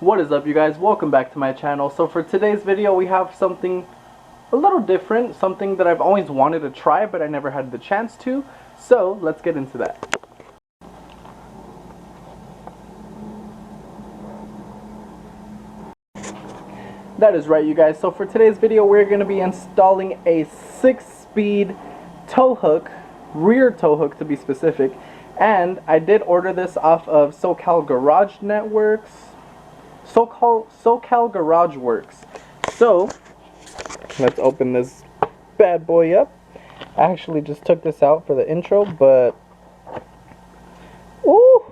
What is up, you guys? Welcome back to my channel. So for today's video we have something a little different, something that I've always wanted to try but I never had the chance to. So let's get into that. That is right, you guys. So for today's video we're going to be installing a 6-speed tow hook, rear tow hook to be specific. And I did order this off of SoCal Garage Networks. SoCal Garage Works. So let's open this bad boy up. I actually just took this out for the intro, but ooh,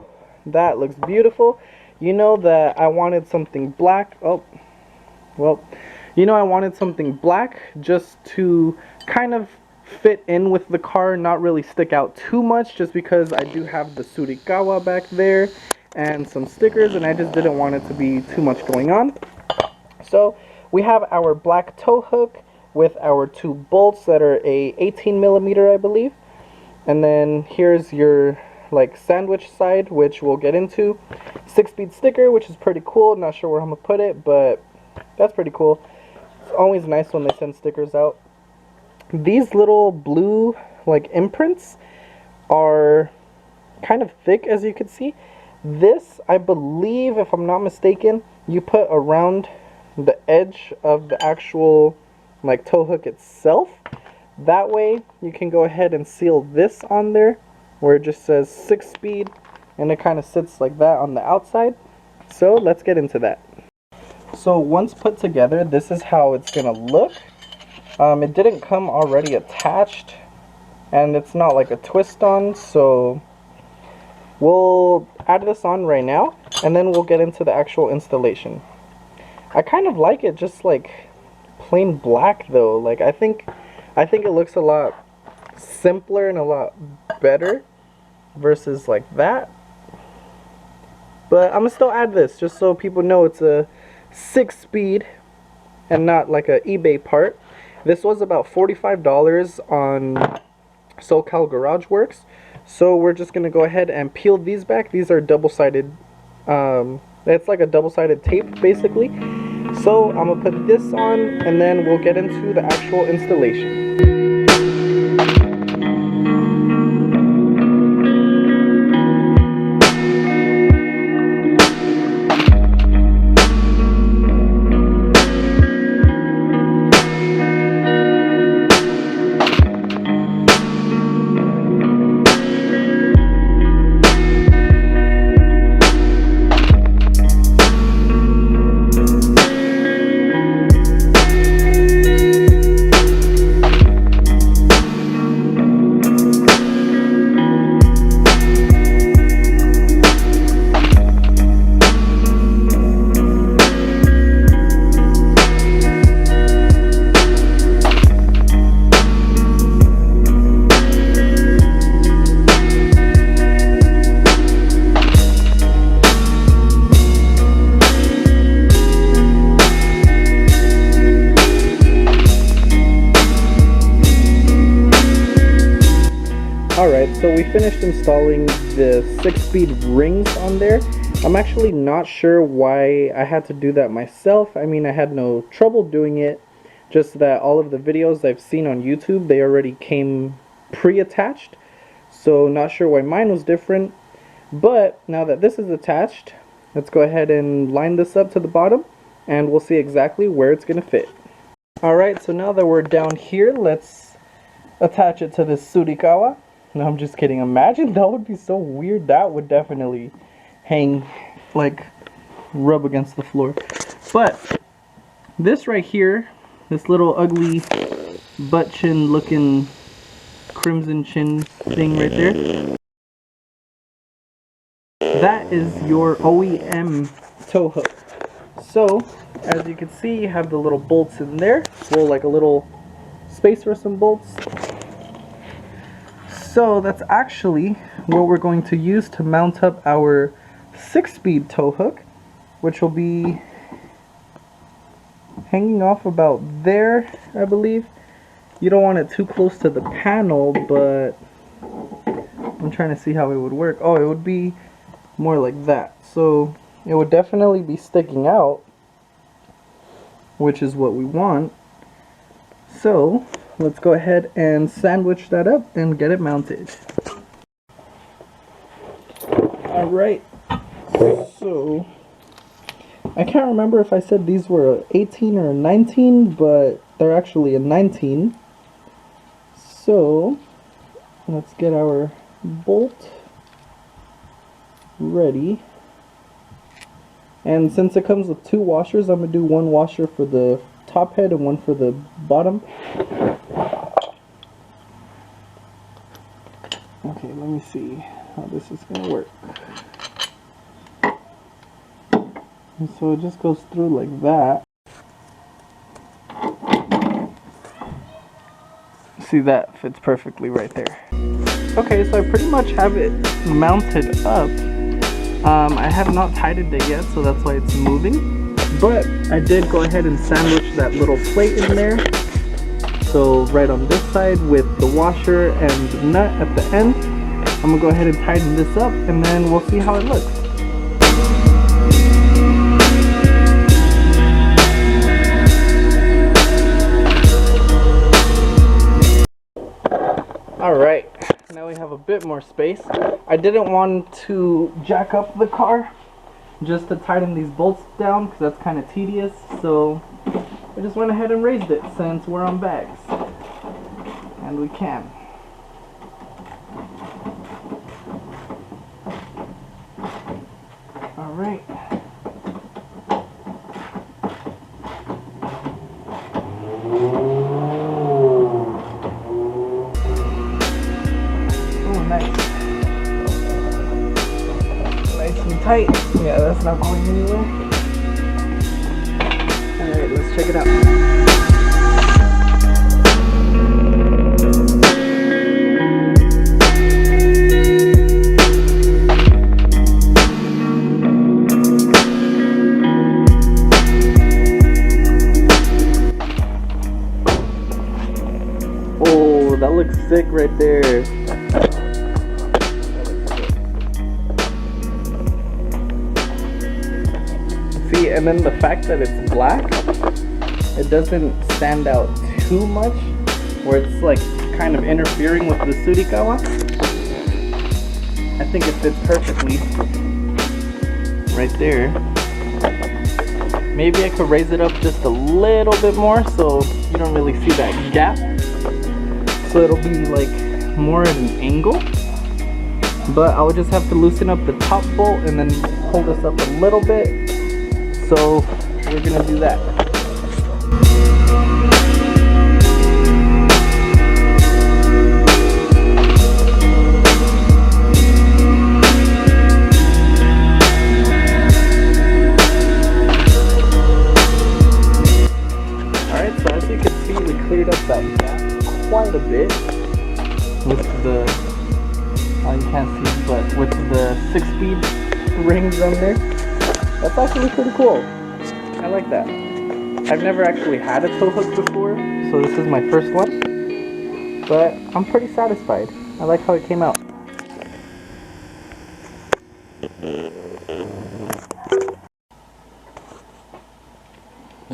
that looks beautiful. You know that I wanted something black. I wanted something black just to kind of fit in with the car, not really stick out too much, just because I do have the Surikawa back there and some stickers, and I just didn't want it to be too much going on. So we have our black tow hook with our two bolts that are a 18mm, I believe, and then here's your like sandwich side, which we'll get into. 6-speed sticker, which is pretty cool. Not sure where I'm gonna put it, but that's pretty cool. It's always nice when they send stickers out. These little blue like imprints are kind of thick, as you can see. This, I believe, if I'm not mistaken, you put around the edge of the actual like tow hook itself. That way you can go ahead and seal this on there where it just says 6-speed, and it kind of sits like that on the outside. So let's get into that. So once put together, this is how it's gonna look. It didn't come already attached, and it's not like a twist on, so we'll add this on right now, and then we'll get into the actual installation. I kind of like it just like plain black though. Like I think it looks a lot simpler and a lot better versus like that. But I'm gonna still add this just so people know it's a 6-speed and not like a eBay part. This was about $45 on SoCal Garage Works. So we're just gonna go ahead and peel these back. These are double-sided, it's like a double-sided tape basically. So I'm gonna put this on, and then we'll get into the actual installation. Alright, so we finished installing the 6-speed rings on there. I'm actually not sure why I had to do that myself. I mean, I had no trouble doing it, just that all of the videos I've seen on YouTube, they already came pre-attached. So not sure why mine was different. But now that this is attached, let's go ahead and line this up to the bottom, and we'll see exactly where it's going to fit. Alright, so now that we're down here, let's attach it to this Surikawa. No, I'm just kidding. Imagine, that would be so weird. That would definitely hang, like, rub against the floor. But this right here, this little ugly butt chin looking crimson chin thing right there, that is your OEM tow hook. So as you can see, you have the little bolts in there. Well, like a little space for some bolts. So that's actually what we're going to use to mount up our 6-speed tow hook, which will be hanging off about there, I believe. You don't want it too close to the panel, but I'm trying to see how it would work. Oh, it would be more like that. So it would definitely be sticking out, which is what we want. So let's go ahead and sandwich that up and get it mounted. Alright, so I can't remember if I said these were 18 or 19, but they're actually a 19. So let's get our bolt ready. And since it comes with 2 washers, I'm going to do 1 washer for the top head and 1 for the bottom. Okay, let me see how this is going to work. And so it just goes through like that. See, that fits perfectly right there. Okay, so I pretty much have it mounted up. I have not tightened it yet, so that's why it's moving. But I did go ahead and sandwich that little plate in there. So right on this side with the washer and the nut at the end. I'm going to go ahead and tighten this up, and then we'll see how it looks. Alright, now we have a bit more space. I didn't want to jack up the car just to tighten these bolts down because that's kind of tedious, so I just went ahead and raised it since we're on bags. And we can. Alright. Tight. Yeah, that's not going anywhere. Alright, let's check it out. Oh, that looks sick right there. And then the fact that it's black, it doesn't stand out too much, where it's like kind of interfering with the Surikawa. I think it fits perfectly right there. Maybe I could raise it up just a little bit more so you don't really see that gap. So it'll be like more at an angle. But I would just have to loosen up the top bolt and then pull this up a little bit. So we're gonna do that. Alright, so as you can see, we cleared up that gap quite a bit with the, you can't see, but with the SickSpeed rings on there. That's actually pretty cool. I like that. I've never actually had a tow hook before, so this is my first one. But I'm pretty satisfied. I like how it came out.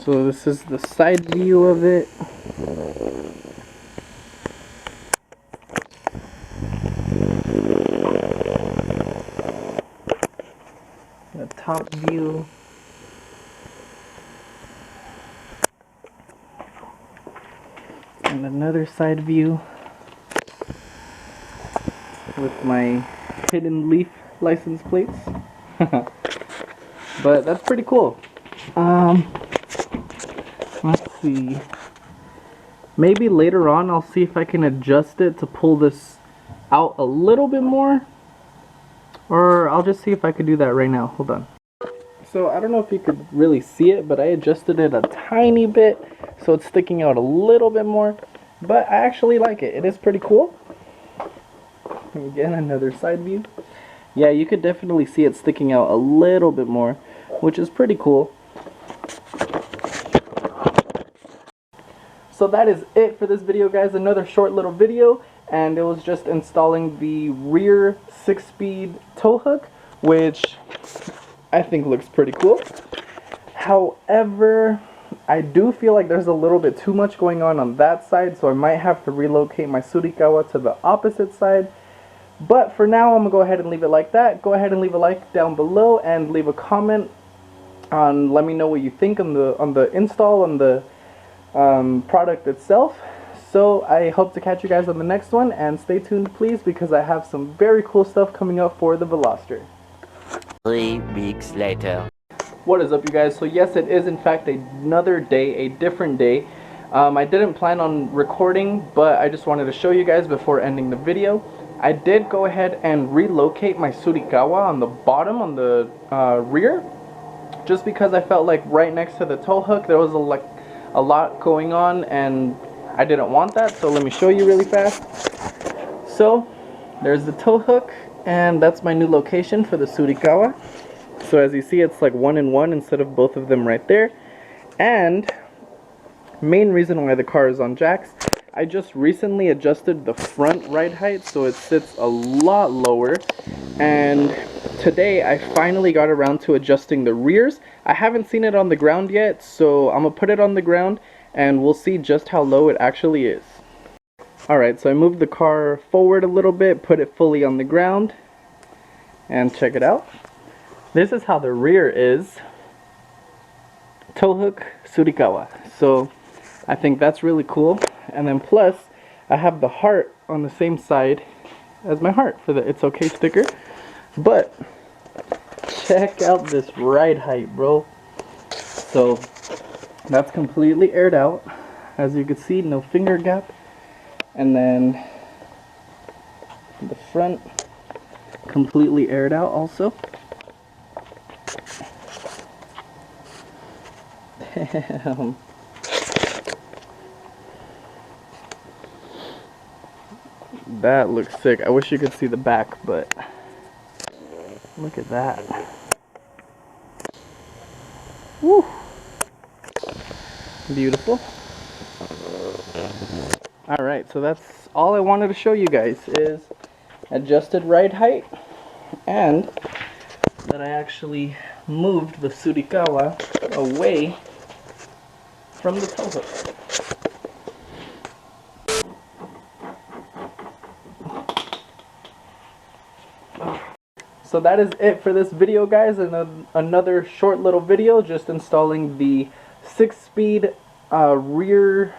So this is the side view of it. The top view. And another side view with my hidden leaf license plates. But that's pretty cool. Let's see. Maybe later on I'll see if I can adjust it to pull this out a little bit more. Or I'll just see if I could do that right now. Hold on. So I don't know if you could really see it, but I adjusted it a tiny bit so it's sticking out a little bit more. But I actually like it. It is pretty cool. Again, another side view. Yeah, you could definitely see it sticking out a little bit more, which is pretty cool. So that is it for this video, guys. Another short little video, and it was just installing the rear 6-speed tow hook, which I think looks pretty cool. However, I do feel like there's a little bit too much going on that side, so I might have to relocate my Surikawa to the opposite side. But for now, I'm going to go ahead and leave it like that. Go ahead and leave a like down below and leave a comment on, let me know what you think on the install, on the product itself. So I hope to catch you guys on the next one, and stay tuned please, because I have some very cool stuff coming up for the Veloster. 3 weeks later. What is up, you guys? So yes, it is in fact another day, a different day. I didn't plan on recording, but I just wanted to show you guys before ending the video. I did go ahead and relocate my Surikawa on the bottom, on the rear, just because I felt like right next to the tow hook there was a lot going on, and I didn't want that. So let me show you really fast. So there's the tow hook, and that's my new location for the Surikawa. So as you see, it's like 1 in 1 instead of both of them right there. And main reason why the car is on jacks, I just recently adjusted the front ride height so it sits a lot lower, and today I finally got around to adjusting the rears. I haven't seen it on the ground yet, so I'm gonna put it on the ground and we'll see just how low it actually is. Alright, so I moved the car forward a little bit, put it fully on the ground, and check it out. This is how the rear is. Tow hook, Surikawa. So I think that's really cool. And then plus, I have the heart on the same side as my heart for the It's Okay sticker. But check out this ride height, bro. So that's completely aired out. As you can see, no finger gap. And then the front, completely aired out also. Damn. That looks sick. I wish you could see the back, but look at that. Woo! Beautiful. Alright, so that's all I wanted to show you guys, is adjusted ride height, and that I actually moved the Surikawa away from the tow hook. So that is it for this video, guys, and another short little video just installing the 6-speed rear